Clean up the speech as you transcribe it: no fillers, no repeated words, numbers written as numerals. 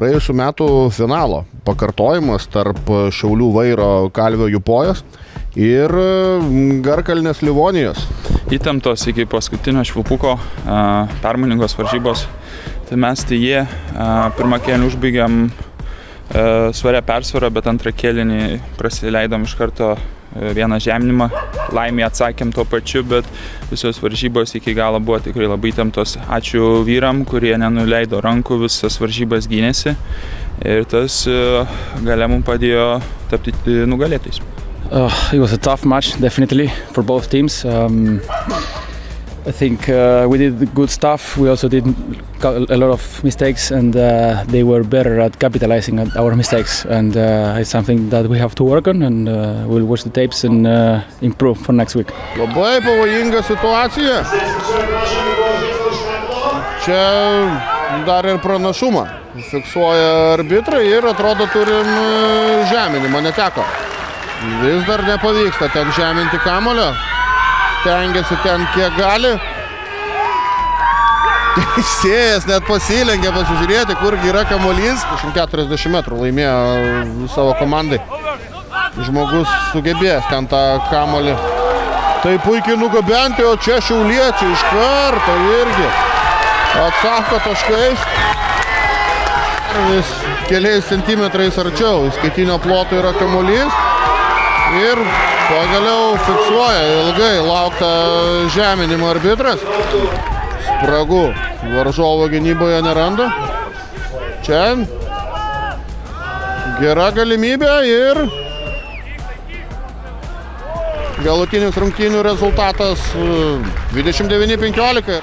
praėjusių metų finalo pakartojimas tarp Šiaulių Vairo Kalvio Jupojas ir Garkalnės Livonijos. Įtemptos iki paskutinio švilpuko permainingos varžybos. Tai mes jie pirmą kėlinį užbaigėm svarę persvarą, bet antrą kėlinį prasileidom iš karto vieną žeminimą. Laimė atsakėm tuo pačiu, bet visos varžybos iki galo buvo tikrai labai įtemptos. Ačiū vyram, kurie nenuleido rankų, visas varžybas gynėsi ir tas gale mums padėjo tapti nugalėtojais. It was a tough match, definitely, for both teams. I think we did good stuff. We also did a lot of mistakes, and they were better at capitalizing on our mistakes. And it's something that we have to work on, and we'll watch the tapes and improve for next week. Labai pavojinga situacija. Čia dar ir pranašumą fiksuoja arbitrai ir atrodo turim žeminimą, neteko. Vis dar nepavyksta ten žeminti kamuolio. Tengiasi ten kiek gali. Teisėjas net pasilenkė pasižiūrėti, kurgi yra kamuolys. 40 metrų laimėjo savo komandai. Žmogus sugebės ten tą kamuolį tai puikiai nugabenti, o čia šiauliečiai iš karto irgi atsako taškais. Vis keliais centimetrais arčiau įskaitinio ploto yra kamuolys. Ir pagaliau fiksuoja ilgai lauktą žeminimą arbitras. Spragų varžovo gynyboje neranda. Čia gera galimybė ir galutinis rungtynių rezultatas 29-15.